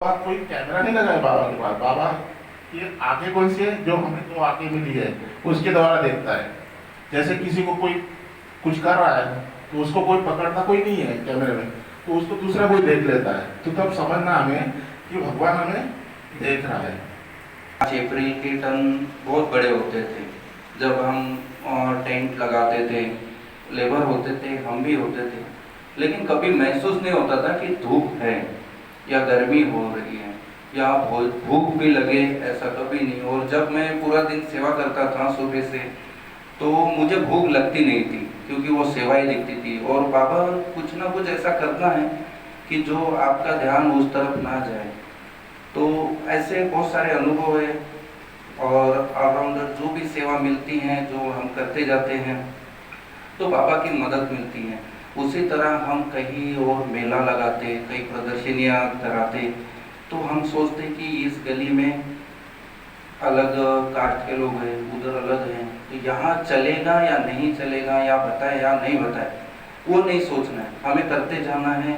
बात कोई कैमरा नहीं लगा है बाबा के पास। बाबा की आंखें कौन सी है? जो हमें जो आंखें मिली है उसके द्वारा देखता है। जैसे किसी को कोई कुछ कर रहा है तो उसको कोई पकड़ता कोई नहीं है कैमरे में, तो उसको दूसरा कोई देख लेता है। तो तब समझना हमें कि भगवान हमें देख रहा है। चेपरी के टन बहुत बड़े होते थे। जब हम टेंट लगाते थे, लेबर होते थे, हम भी होते थे, लेकिन कभी महसूस नहीं होता था कि धूप है या गर्मी हो रही है या भूख भी लगे, ऐसा कभी नहीं। और जब मैं पूरा दिन सेवा करता था सुबह से, तो मुझे भूख लगती नहीं थी, क्योंकि वो सेवा ही दिखती थी। और बाबा कुछ ना कुछ ऐसा करना है कि जो आपका ध्यान उस तरफ ना जाए। तो ऐसे बहुत सारे अनुभव है। और ऑलराउंडर जो भी सेवा मिलती हैं, जो हम करते जाते हैं, तो बाबा की मदद मिलती है। उसी तरह हम कहीं और मेला लगाते, कई प्रदर्शनियाँ कराते, तो हम सोचते कि इस गली में अलग कास्ट के लोग हैं, उधर अलग हैं, तो यहाँ चलेगा या नहीं चलेगा, या बताए या नहीं बताए, वो नहीं सोचना है, हमें करते जाना है।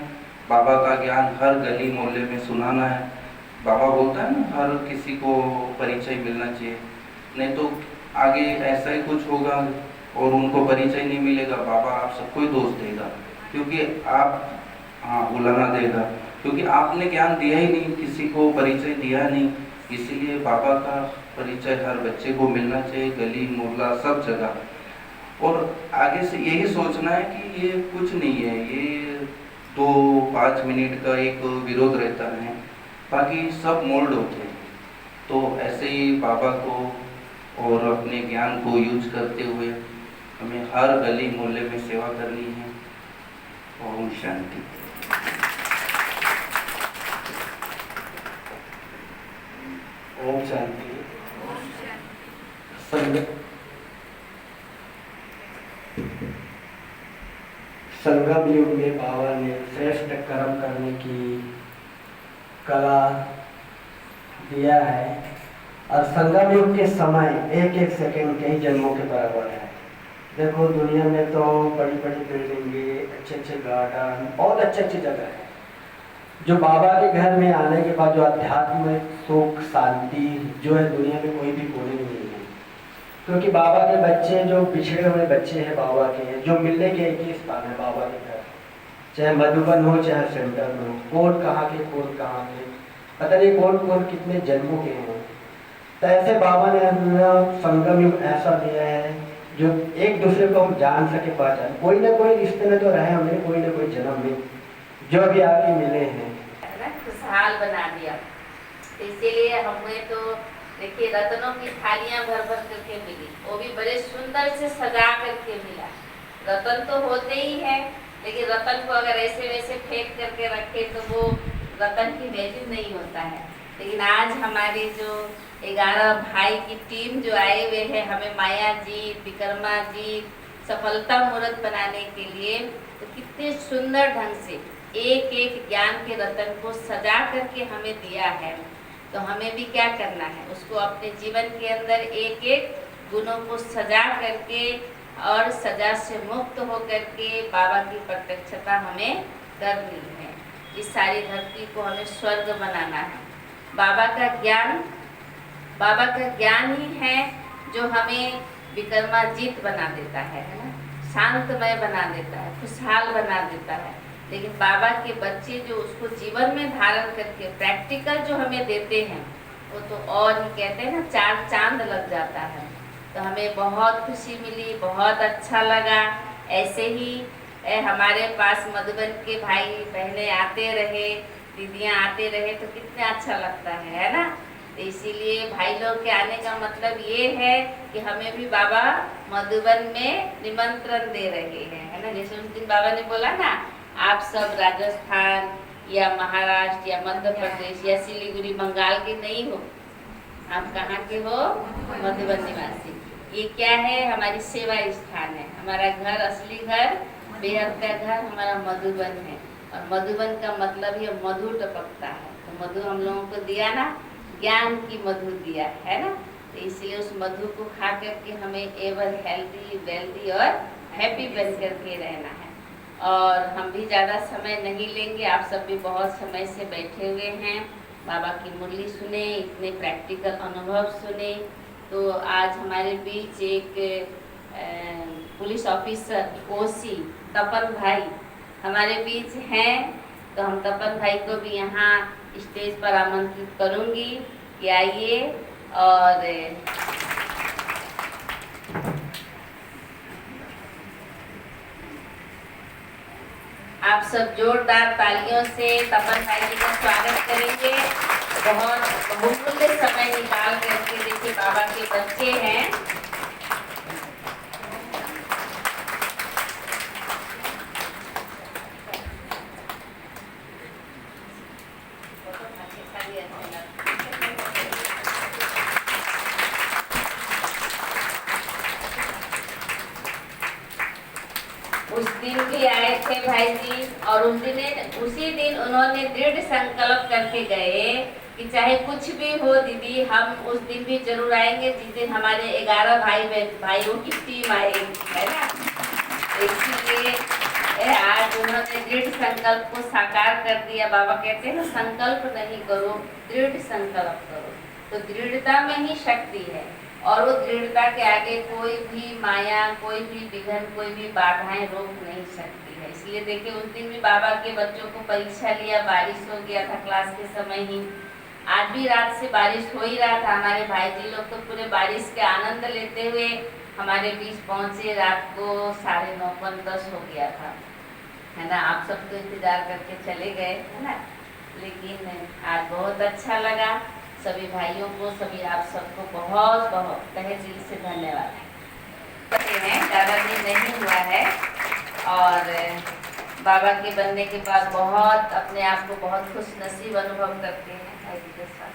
बाबा का ज्ञान हर गली मोहल्ले में सुनाना है। बाबा बोलता है ना, हर किसी को परिचय मिलना चाहिए, नहीं तो आगे ऐसा ही कुछ होगा और उनको परिचय नहीं मिलेगा, बाबा आप सबको ही दोष देगा, क्योंकि आप बुलाना देगा, क्योंकि आपने ज्ञान दिया ही नहीं, किसी को परिचय दिया नहीं। इसीलिए बाबा का परिचय हर बच्चे को मिलना चाहिए, गली मोहल्ला सब जगह। और आगे से यही सोचना है कि ये कुछ नहीं है, ये 2-5 मिनट का एक विरोध रहता है, बाकी सब मोल्ड होते हैं। तो ऐसे ही बाबा को और अपने ज्ञान को यूज करते हुए हमें हर गली मोहल्ले में सेवा करनी है। ओम शांति। ओम शांति। संगम युग में बाबा ने श्रेष्ठ कर्म करने की कला दिया है, और संगम युग के समय एक एक सेकंड कई जन्मों के बराबर है। देखो दुनिया में तो बड़ी बड़ी बिल्डिंगे, अच्छे अच्छे गार्डन, बहुत अच्छी अच्छी जगह है। जो बाबा के घर में आने के बाद जो अध्यात्म में सुख शांति जो है दुनिया में कोई भी कोने में नहीं है। क्योंकि बाबा के बच्चे जो पिछड़े हुए बच्चे हैं बाबा के, जो मिलने के एक ही स्थान है बाबा के घर, चाहे मधुबन हो चाहे सेंटर में हो। कौन कहाँ के पता नहीं कौन कितने जन्मों के हैं। तो ऐसे बाबा ने संगम युग ऐसा दिया है जो एक दूसरे को हम जान सके, पहचान। कोई ना कोई रिश्ते में तो रहे होंगे, कोई ना कोई जन्म में जो भी आगे मिले हैं, खुशहाल बना दिया। तो इसीलिए हमें तो देखिए रत्नों की थालियां भर भर करके मिली, वो भी बड़े सुंदर से सजा करके मिला। रतन तो होते ही है, लेकिन रतन को अगर ऐसे वैसे फेंक करके रखे तो वो रतन की वैल्यू नहीं होता है। लेकिन आज हमारे जो 11 भाई की टीम जो आए हुए हैं, हमें माया जी, विक्रमा जी सफलता मुहूर्त बनाने के लिए, तो कितने सुंदर ढंग से एक एक ज्ञान के रतन को सजा करके हमें दिया है। तो हमें भी क्या करना है, उसको अपने जीवन के अंदर एक एक गुणों को सजा करके और सजा से मुक्त हो करके बाबा की प्रत्यक्षता हमें करनी है। इस सारी धरती को हमें स्वर्ग बनाना है। बाबा का ज्ञान ही है जो हमें विक्रमाजीत बना देता है ना, शांतमय बना देता है, खुशहाल बना देता है। लेकिन बाबा के बच्चे जो उसको जीवन में धारण करके प्रैक्टिकल जो हमें देते हैं, वो तो और ही कहते हैं ना, 4 चांद लग जाता है। तो हमें बहुत खुशी मिली, बहुत अच्छा लगा। ऐसे ही हमारे पास मधुबन के भाई बहनें आते रहे, दीदियाँ आते रहे, तो कितना अच्छा लगता है ना। तो इसीलिए भाई लोग के आने का मतलब ये है कि हमें भी बाबा मधुबन में निमंत्रण दे रहे हैं, है ना। जैसे उस दिन बाबा ने बोला ना, आप सब राजस्थान या महाराष्ट्र या मध्य प्रदेश या सिलीगुड़ी बंगाल के नहीं हो, आप कहाँ के हो? मधुबन निवासी। ये क्या है? हमारी सेवा स्थान है। हमारा घर, असली घर, बेहद का घर हमारा मधुबन है। और मधुबन का मतलब ही मधु टपकता है। तो मधु हम लोगों को दिया ना, ज्ञान की मधु दिया है ना। तो इसलिए उस मधु को खा करके हमें एवर हेल्दी, वेल्दी और हैप्पी बन करके रहना है। और हम भी ज़्यादा समय नहीं लेंगे। आप सब भी बहुत समय से बैठे हुए हैं, बाबा की मुरली सुने, इतने प्रैक्टिकल अनुभव सुने। तो आज हमारे बीच एक पुलिस ऑफिसर ओसी तपन भाई हमारे बीच हैं। तो हम तपन भाई को भी यहाँ स्टेज पर आमंत्रित करूँगी कि आइए और आप सब जोरदार तालियों से तपन भाई जी का स्वागत करेंगे। बहुत बहुमूल्य समय निकाल करके देखिए बाबा के बच्चे हैं। उस दिन भी आए थे भाई जी और उसी दिन उन्होंने दृढ़ संकल्प करके गए कि चाहे कुछ भी हो दीदी, हम उस दिन भी जरूर आएंगे जिस दिन हमारे 11 भाइयों की टीम आएगी, है ना। इसीलिए आज उन्होंने दृढ़ संकल्प को साकार कर दिया। बाबा कहते हैं संकल्प नहीं करो, दृढ़ संकल्प करो। तो दृढ़ता में ही शक्ति है और वो दृढ़ता के आगे कोई भी माया, कोई भी विघ्न, कोई भी बाधाएं रोक नहीं सकती है। इसलिए देखिए उस दिन भी बाबा के बच्चों को परीक्षा लिया, बारिश हो गया था क्लास के समय ही। आज भी रात से बारिश हो ही रहा था। हमारे भाई जी लोग तो पूरे बारिश के आनंद लेते हुए हमारे बीच पहुंचे। रात को 9:30 हो गया था, है ना। आप सब तो इंतजार करके चले गए, है ना। लेकिन आज बहुत अच्छा लगा। सभी भाइयों को, सभी आप सबको बहुत बहुत तहे दिल से धन्यवाद हैं। ज़्यादा दिन नहीं हुआ है और बाबा के बनने के बाद बहुत अपने आप को बहुत खुश नसीब अनुभव करते हैं। भाई जी के साथ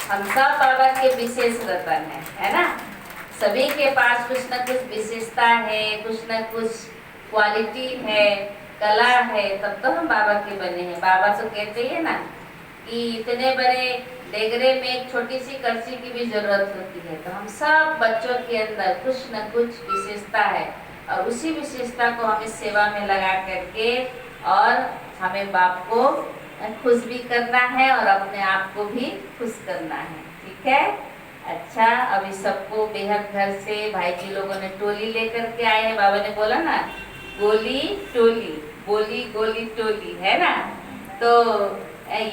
हम सब बाबा के विशेष रतन है ना। सभी के पास कुछ न कुछ विशेषता है, कुछ न कुछ क्वालिटी है, कला है, तब तो हम बाबा के बने हैं। बाबा तो कहते हैं ना कि इतने बड़े डेगरे में एक छोटी सी कड़छी की भी जरूरत होती है। तो हम सब बच्चों के अंदर कुछ न कुछ विशेषता है और उसी विशेषता को हमें सेवा में लगा करके और हमें बाप को खुश भी करना है और अपने आप को भी खुश करना है। ठीक है। अच्छा, अभी सबको बेहद घर से भाई जी लोगों ने टोली लेकर के आए हैं। बाबा ने बोला ना गोली टोली, बोली गोली टोली, है ना। तो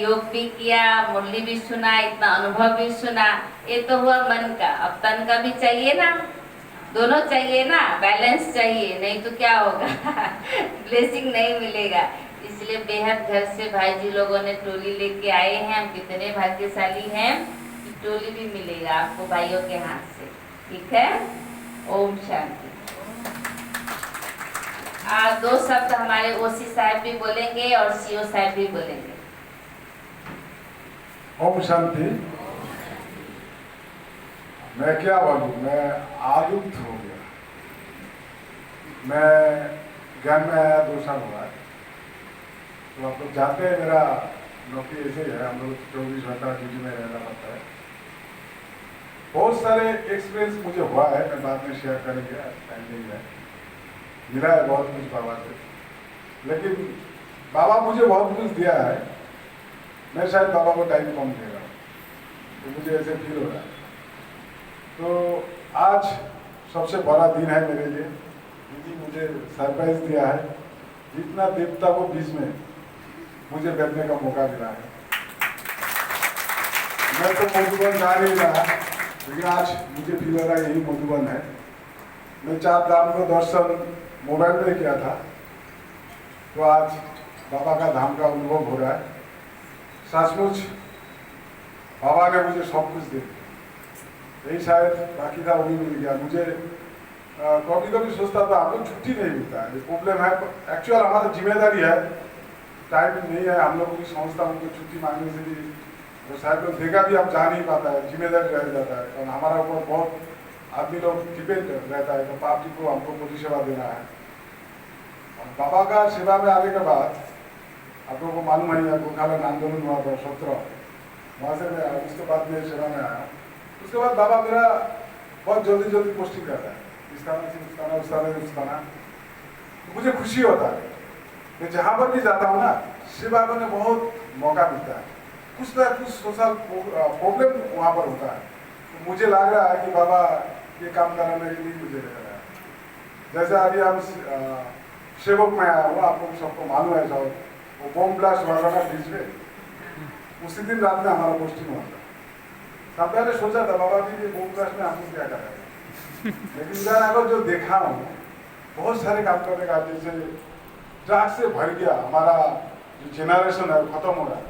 योग भी किया, मुरली भी सुना, इतना अनुभव भी सुना। ये तो हुआ मन का, अब तन का भी चाहिए ना। दोनों चाहिए ना, बैलेंस चाहिए, नहीं तो क्या होगा ब्लेसिंग नहीं मिलेगा। इसलिए बेहद घर से भाई जी लोगों ने टोली लेके आए हैं। हम कितने भाग्यशाली हैं कि टोली भी मिलेगा आपको भाइयों के हाथ से। ठीक है। ओम शांति। आज 2 शब्द हमारे ओसी साहब भी बोलेंगे और सीओ साहब भी बोलेंगे। ओम शांति। मैं क्या बोलूं, मैं आलुप्त हो गया। मैं ज्ञान में आया 2 साल हुआ है। तो आप लोग जानते हैं मेरा नौकरी ऐसे ही है, हम लोग 24 घंटा ड्यूटी में रहना पड़ता है। बहुत सारे एक्सपीरियंस मुझे हुआ है, मैं बाद में शेयर करेंगे, टाइम नहीं है। मिला है बहुत कुछ बाबा से, लेकिन बाबा मुझे बहुत कुछ दिया है। मैं शायद बाबा को टाइम कम दे रहा हूँ, तो मुझे ऐसे फील हो रहा है। तो आज सबसे बड़ा दिन है मेरे लिए। दीदी मुझे सरप्राइज दिया है, जितना देवता को बीच में मुझे बैठने का मौका मिला है। मैं तो मधुबन जा नहीं रहा, लेकिन आज मुझे फील हो रहा है यही मधुबन है। मैं 4 धाम का दर्शन मोबाइल में किया था, तो आज बाबा का धाम का अनुभव हो रहा है। सचमुच बाबा ने मुझे सब कुछ दे दिया। यही शायद बाकी था वो भी मिल गया मुझे। कभी कभी सोचता था हम लोग छुट्टी नहीं मिलता है, प्रॉब्लम है। एक्चुअल हमारा जिम्मेदारी है, टाइम नहीं है। हम लोग भी समझता हूँ कि छुट्टी मांगने से भी तो शायद लोग देगा भी, हम जा नहीं पाता है, जिम्मेदारी रह जाता है। और हमारा ऊपर बहुत आदमी लोग डिपेंड रहता है, तो पार्टी को हमको पूरी सेवा देना है। और बाबा का सेवा में आने के बाद आप लोगों को मालूम है गोरखालैंड आंदोलन हुआ था 17, वहाँ से मैं उसके बाद में सेवा में आया। उसके बाद बाबा मेरा बहुत जल्दी जल्दी पोस्टिंग कर रहा है, इस थाना से उस थाना, उस थाना से उस थाना। तो मुझे खुशी होता है, मैं जहाँ पर भी जाता हूँ ना, शिव बाबा ने बहुत मौका मिलता है, कुछ ना कुछ सोशल प्रॉब्लम वहाँ पर होता है। तो मुझे लग रहा है कि बाबा ये काम कराने के लिए मुझे लग रहा है। जैसे अभी हम सेवक में आया हुआ, आप लोग सबको मालूम है सब, वो बॉम्ब ब्लास्ट हुआ था ना बीच में, उसी दिन रात में हमारा पोस्टिंग हुआ था। सामने ने सोचा था बाबा जी ये बॉम्ब ब्लास्ट में हम लोग क्या करेंगे, लेकिन इधर आकर जो देखा हूँ बहुत सारे काम करने का, जैसे ड्रग्स से भर गया हमारा जो जनरेशन है खत्म हो रहा है।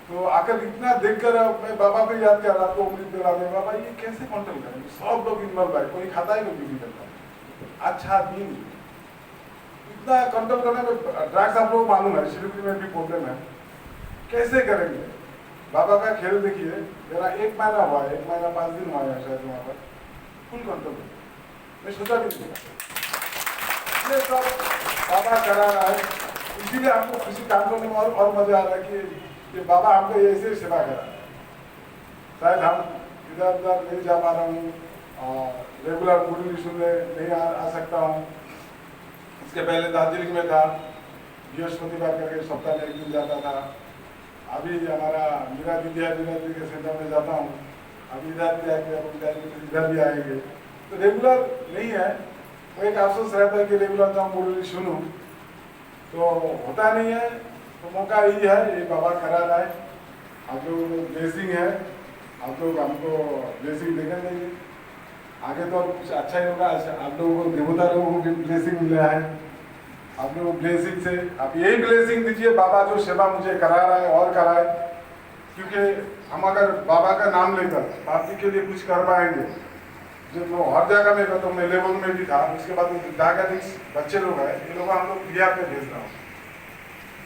तो आकर इतना देखकर मैं बाबा को याद कर रहा था, उम्मीद कर रहा था बाबा ये कैसे कंट्रोल करेंगे, सब लोग इन्वॉल्व है, कोई खाता है कोई नहीं करता। अच्छा दिन इतना कंट्रोल करने में ड्रग्स आप लोग मालूम है शिवपुरी में भी प्रॉब्लम है, कैसे करेंगे। बाबा का खेल देखिए, मेरा 1 महीना हुआ है, 1 महीना 5 दिन हुआ है शायद वहाँ पर, फुल कंट्रोल। मैं सोचा भी नहीं ये सब बाबा करा रहा है, इसीलिए आपको खुशी काम करने में और मजा आ रहा है कि बाबा हमको ऐसे सेवा करा। शायद हम इधर उधर नहीं जा पा रहा हूँ, रेगुलर मुरली सुनने नहीं आ सकता हूँ। इसके पहले दार्जिलिंग में था, बृहस्पतिवार करके सप्ताह में 1 दिन जाता था। अभी हमारा मीरा दीदी है, मीरा दीदी के सेंटर में जाता हूँ। अभी इधर भी आएंगे, इधर भी आएंगे, तो रेगुलर नहीं है। तो एक अफसोस रहता है कि रेगुलर जाऊँ मुरली सुनूँ, तो होता नहीं है। तो मौका यही है, ये बाबा करा रहा है। आप लोग ब्लेसिंग है, आप लोग हमको ब्लेसिंग देकर देंगे, आगे तो कुछ अच्छा ही होगा। आप लोगों को देवता लोगों को भी ब्लेसिंग मिला है, आप लोग ब्लेसिंग से आप यही ब्लेसिंग दीजिए बाबा जो सेवा मुझे करा रहा है और कराए। क्योंकि हम अगर बाबा का नाम लेकर पार्टी के लिए कुछ कर पाएंगे, जो मैं हर जगह में करता हूँ, मैं लेवल में भी था, उसके बाद जहाँ बच्चे लोग हैं, ये लोग हम लोग बिहार पे भेज रहा हूँ।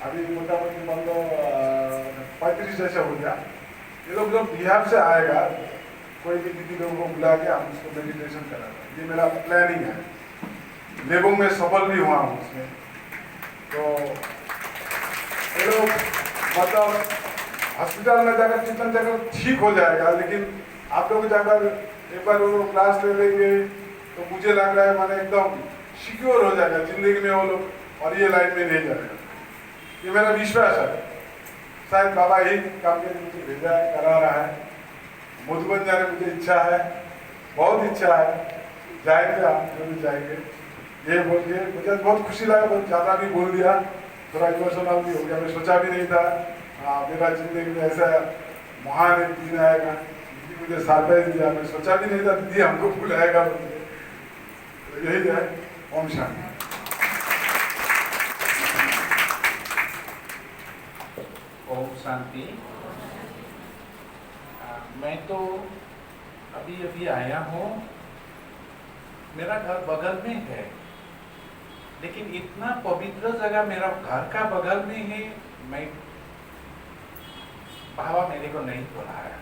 अभी मोटामोटी मान लो 35 जैसा हो गया। ये लोग जब बिहार से आएगा, कोई भी दीदी लोगों को बुला के हम उसको मेडिटेशन कराएंगे, ये मेरा प्लानिंग है। लेबोंग में सफल भी हुआ हूँ उसमें। तो ये लोग मतलब हॉस्पिटल में जाकर कितना जगह ठीक हो जाएगा, लेकिन आप लोग जाकर एक बार वो लोग क्लास ले लेंगे तो मुझे लग रहा है मैंने एकदम सिक्योर हो जाएगा जिंदगी में वो लोग, और ये लाइन में नहीं जाएगा। ये मेरा विश्वास है। शायद बाबा ही काम के लिए मुझे भेजा है, करा रहा है। मधुबन जाने मुझे इच्छा है, बहुत इच्छा है, जाएंगे आप जरूर जाएंगे। ये बोल के मुझे बहुत खुशी लगा, बहुत ज़्यादा भी बोल दिया, थोड़ा इमोशनल भी हो गया। मैं सोचा भी नहीं था मेरा जिंदगी में ऐसा महान एक दिन आएगा। दीदी मुझे सरप्राइज दिया, मैं सोचा भी नहीं था दीदी हमको बुलाएगा। तो यही है। ओम शांति। ओम शांति। मैं तो अभी अभी आया हूँ, मेरा घर बगल में है, लेकिन इतना पवित्र जगह मेरा घर का बगल में है, मैं बाबा मेरे को नहीं बुलाया,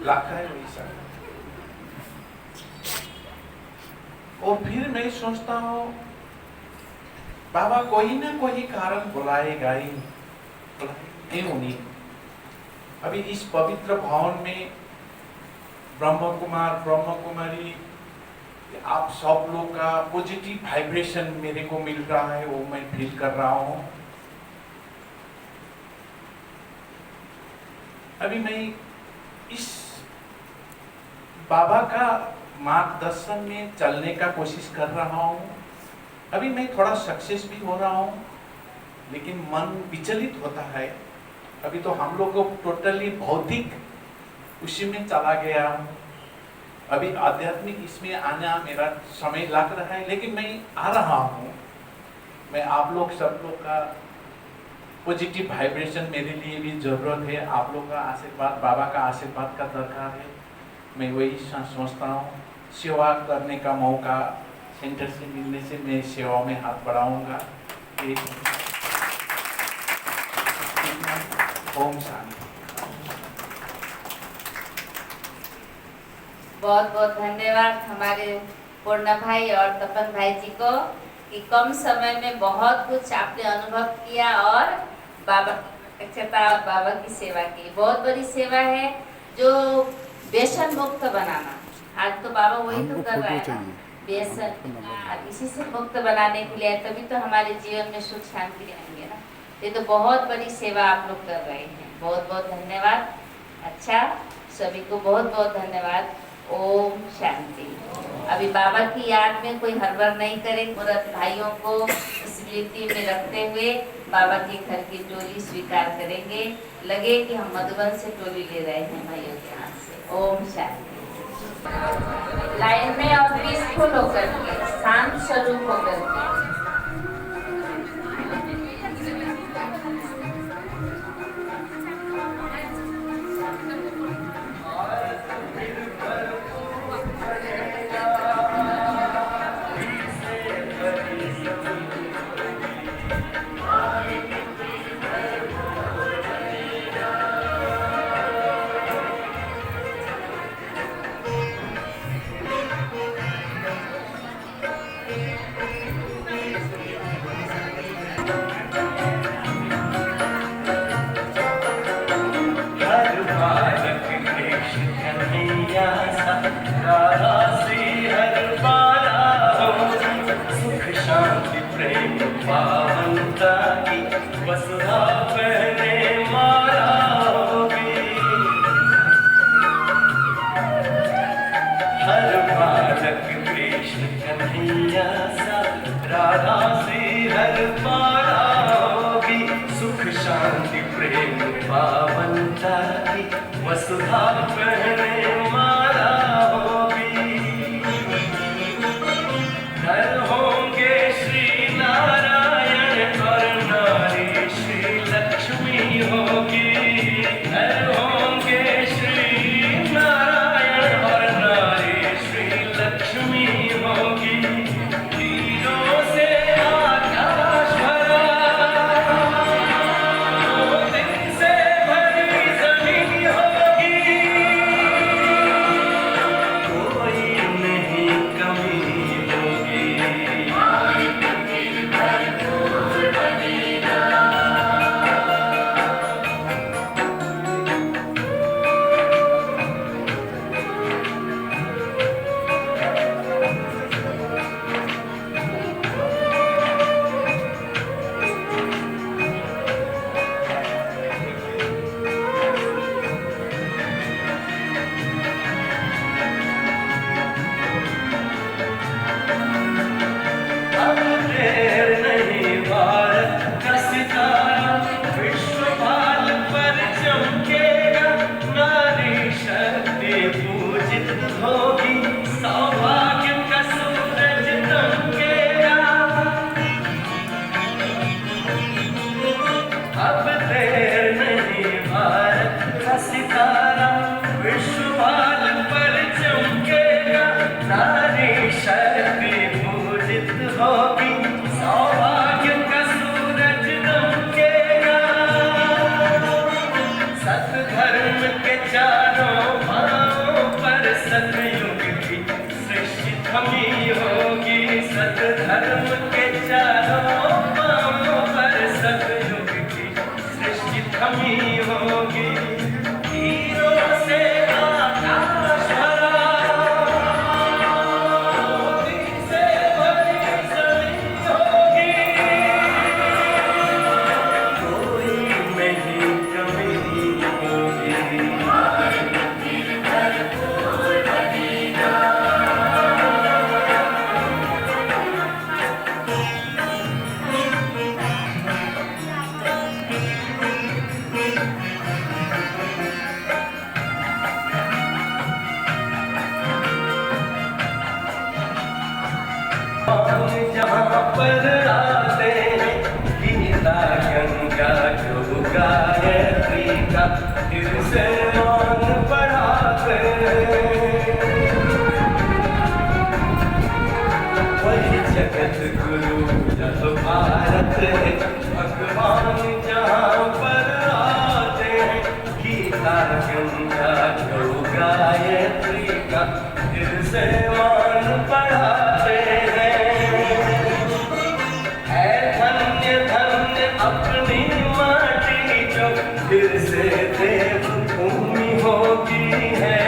लगता है वैसा। और फिर मैं सोचता हूँ बाबा कोई ना कोई कारण बुलाएगा ही, क्यों नहीं। अभी इस पवित्र भवन में ब्रह्म कुमार ब्रह्म कुमारी आप सब लोग का पॉजिटिव वाइब्रेशन मेरे को मिल रहा है, वो मैं फील कर रहा हूँ। अभी मैं इस बाबा का मार्गदर्शन में चलने का कोशिश कर रहा हूँ। अभी मैं थोड़ा सक्सेस भी हो रहा हूँ, लेकिन मन विचलित होता है। अभी तो हम लोग को टोटली भौतिक उसी में चला गया हूँ। अभी आध्यात्मिक इसमें आना मेरा समय लग रहा है, लेकिन मैं आ रहा हूँ। मैं आप लोग सब लोग का पॉजिटिव वाइब्रेशन मेरे लिए भी जरूरत है, आप लोग का आशीर्वाद, बाबा का आशीर्वाद का दरकार है। मैं वही सोचता हूँ, सेवा करने का मौका सेंटर से मिलने से मैं सेवा में हाथ बढ़ाऊंगा। ओम शांति। बहुत बहुत धन्यवाद हमारे पूर्णा भाई और तपन भाई जी को। कि कम समय में बहुत कुछ आपने अनुभव किया और बाबा की अक्षता और बाबा की सेवा की। बहुत बड़ी सेवा है जो व्यसन मुक्त बनाना। आज तो बाबा वही तो कर रहा है ना, व्यसन इसी से मुक्त बनाने के लिए, तभी तो हमारे जीवन में सुख शांति आएंगे ना। ये तो बहुत बड़ी सेवा आप लोग कर रहे हैं, बहुत बहुत धन्यवाद। अच्छा, सभी को बहुत बहुत धन्यवाद। ओम शांति। अभी बाबा की याद में कोई हड़बड़ नहीं करें, और भाइयों को स्मृति में रखते हुए बाबा के घर की टोली स्वीकार करेंगे। लगे कि हम मधुबन से टोली ले रहे हैं भाइयों के हाथ से। ओम शांति। लाइन में और पीसफुल होकर के, शांत स्वरूप होकर के। वसुधा पहने माला होगी। घर होंगे श्री नारायण और नारी श्री लक्ष्मी होगी। घर होंगे श्री नारायण और नारी श्री लक्ष्मी होगी। तीरों से आकाश भरा, दिन से भरी जमीन होगी। कोई नहीं कमी होगी। अब देर नहीं, भारत का सितारा विश्वपाल पर चमकेगा। नारी शक्ति पूजित होगी, सौभाग्य का सूरज दमकेगा। अब देर नहीं, भारत का सितारा विश्वपाल पर चमकेगा। नारी शक्ति पूजित होगी, सौभाग्य का सूरज दमकेगा। सतधर्म के चारों पांवों पर सतयुग की सृष्टि थमी होगी। सतधर्म के चारों पांवों पर सतयुग की सृष्टि थमी होगी। तीरों से आकाश भरा, दिन से भरी जमीन होगी। कोई नहीं कमी होगी। जहाँ पर आते हैं गीता गंगा जो गायत्री का दिल से मान बढ़ाते हैं। वही जगत गुरु जब भारत है, भगवान जहाँ पर आते हैं गीता गंगा जो गायत्री का दिल से मान बढ़ाते हैं। से देव भूमि होती है